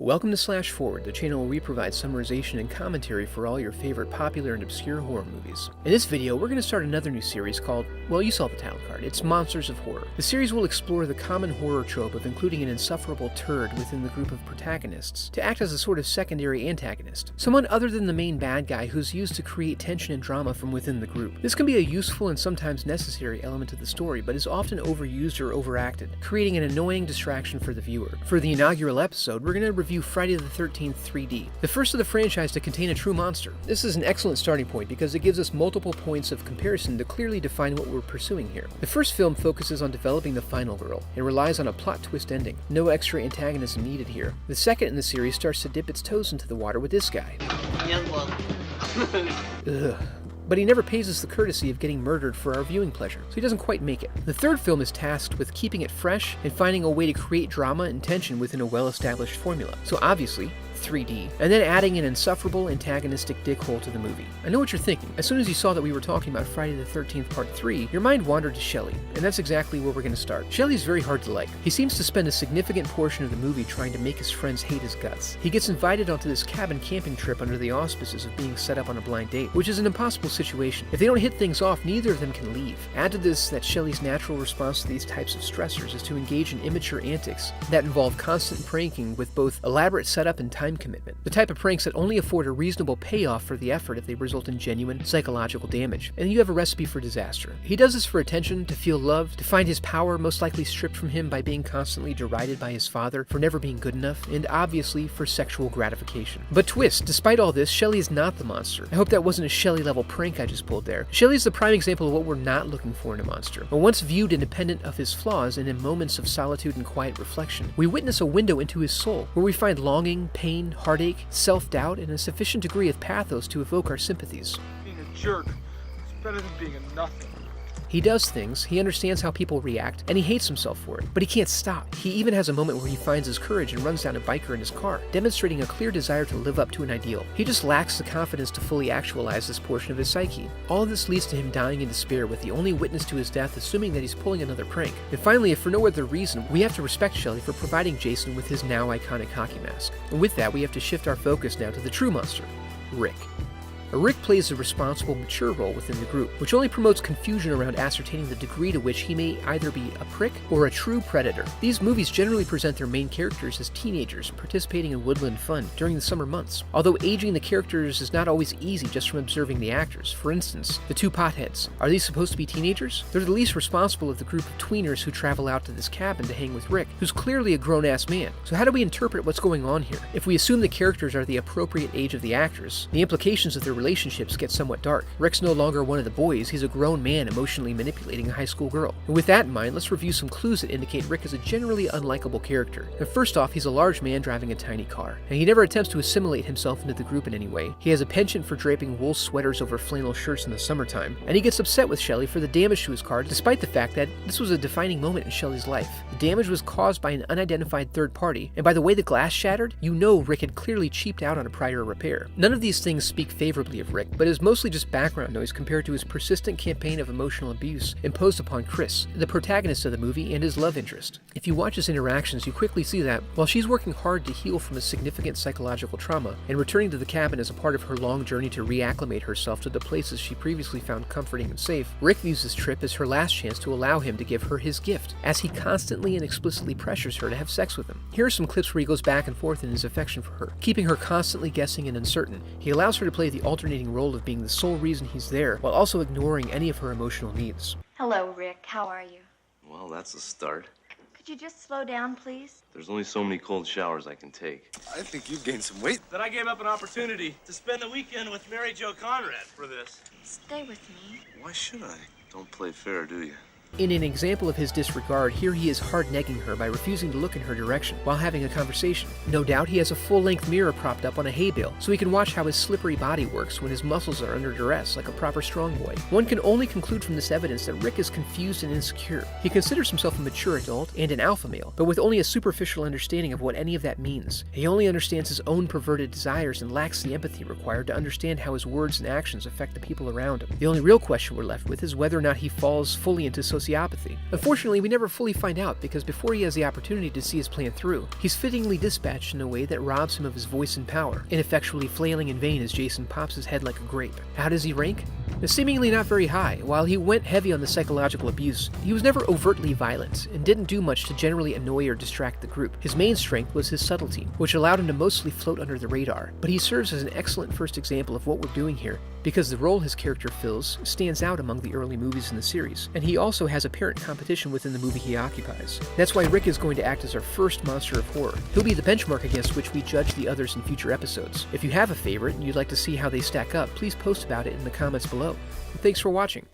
Welcome to Slash Forward, the channel where we provide summarization and commentary for all your favorite popular and obscure horror movies. In this video, we're going to start another new series called, well, you saw the title card, it's Monsters of Horror. The series will explore the common horror trope of including an insufferable turd within the group of protagonists to act as a sort of secondary antagonist, someone other than the main bad guy who's used to create tension and drama from within the group. This can be a useful and sometimes necessary element of the story, but is often overused or overacted, creating an annoying distraction for the viewer. For the inaugural episode, we're going to review Friday the 13th 3D, the first of the franchise to contain a true monster. This is an excellent starting point because it gives us multiple points of comparison to clearly define what we're pursuing here. The first film focuses on developing the final girl and relies on a plot twist ending. No extra antagonism needed here. The second in the series starts to dip its toes into the water with this guy. Ugh. But he never pays us the courtesy of getting murdered for our viewing pleasure, so he doesn't quite make it. The third film is tasked with keeping it fresh and finding a way to create drama and tension within a well-established formula. So obviously, 3D, and then adding an insufferable antagonistic dickhole to the movie. I know what you're thinking. As soon as you saw that we were talking about Friday the 13th Part 3, your mind wandered to Shelley, and that's exactly where we're going to start. Shelley's very hard to like. He seems to spend a significant portion of the movie trying to make his friends hate his guts. He gets invited onto this cabin camping trip under the auspices of being set up on a blind date, which is an impossible situation. If they don't hit things off, neither of them can leave. Add to this that Shelley's natural response to these types of stressors is to engage in immature antics that involve constant pranking with both elaborate setup and time commitment. The type of pranks that only afford a reasonable payoff for the effort if they result in genuine psychological damage. And you have a recipe for disaster. He does this for attention, to feel loved, to find his power most likely stripped from him by being constantly derided by his father for never being good enough, and obviously for sexual gratification. But twist, despite all this, Shelley is not the monster. I hope that wasn't a Shelley-level prank I just pulled there. Shelley is the prime example of what we're not looking for in a monster. But once viewed independent of his flaws and in moments of solitude and quiet reflection, we witness a window into his soul, where we find longing, pain, heartache, self-doubt, and a sufficient degree of pathos to evoke our sympathies. Being a jerk is better than being a nothing. He does things, he understands how people react, and he hates himself for it. But he can't stop. He even has a moment where he finds his courage and runs down a biker in his car, demonstrating a clear desire to live up to an ideal. He just lacks the confidence to fully actualize this portion of his psyche. All of this leads to him dying in despair, with the only witness to his death assuming that he's pulling another prank. And finally, if for no other reason, we have to respect Shelley for providing Jason with his now iconic hockey mask. And with that, we have to shift our focus now to the true monster, Rick. Rick plays a responsible, mature role within the group, which only promotes confusion around ascertaining the degree to which he may either be a prick or a true predator. These movies generally present their main characters as teenagers participating in woodland fun during the summer months, although aging the characters is not always easy just from observing the actors. For instance, the two potheads. Are these supposed to be teenagers? They're the least responsible of the group of tweeners who travel out to this cabin to hang with Rick, who's clearly a grown-ass man. So how do we interpret what's going on here? If we assume the characters are the appropriate age of the actors, the implications of their relationships get somewhat dark. Rick's no longer one of the boys, he's a grown man emotionally manipulating a high school girl. And with that in mind, let's review some clues that indicate Rick is a generally unlikable character. And first off, he's a large man driving a tiny car, and he never attempts to assimilate himself into the group in any way. He has a penchant for draping wool sweaters over flannel shirts in the summertime, and he gets upset with Shelley for the damage to his car, despite the fact that this was a defining moment in Shelley's life. The damage was caused by an unidentified third party, and by the way the glass shattered, you know Rick had clearly cheaped out on a prior repair. None of these things speak favorably of Rick, but is mostly just background noise compared to his persistent campaign of emotional abuse imposed upon Chris, the protagonist of the movie and his love interest. If you watch his interactions, you quickly see that, while she's working hard to heal from a significant psychological trauma and returning to the cabin as a part of her long journey to reacclimate herself to the places she previously found comforting and safe, Rick views this trip as her last chance to allow him to give her his gift, as he constantly and explicitly pressures her to have sex with him. Here are some clips where he goes back and forth in his affection for her, keeping her constantly guessing and uncertain. He allows her to play the alternating role of being the sole reason he's there, while also ignoring any of her emotional needs. Hello, Rick. How are you? Well, that's a start. Could you just slow down, please? There's only so many cold showers I can take. I think you've gained some weight. Then I gave up an opportunity to spend the weekend with Mary Jo Conrad for this. Stay with me. Why should I? Don't play fair, do you? In an example of his disregard, here he is hard-negging her by refusing to look in her direction while having a conversation. No doubt he has a full-length mirror propped up on a hay bale, so he can watch how his slippery body works when his muscles are under duress like a proper strong boy. One can only conclude from this evidence that Rick is confused and insecure. He considers himself a mature adult and an alpha male, but with only a superficial understanding of what any of that means. He only understands his own perverted desires and lacks the empathy required to understand how his words and actions affect the people around him. The only real question we're left with is whether or not he falls fully into sociopathy. Unfortunately, we never fully find out because before he has the opportunity to see his plan through, he's fittingly dispatched in a way that robs him of his voice and power, ineffectually flailing in vain as Jason pops his head like a grape. How does he rank? Seemingly not very high. While he went heavy on the psychological abuse, he was never overtly violent and didn't do much to generally annoy or distract the group. His main strength was his subtlety, which allowed him to mostly float under the radar, but he serves as an excellent first example of what we're doing here, because the role his character fills stands out among the early movies in the series, and he also has apparent competition within the movie he occupies. That's why Rick is going to act as our first monster of horror. He'll be the benchmark against which we judge the others in future episodes. If you have a favorite and you'd like to see how they stack up, please post about it in the comments below. Thanks for watching.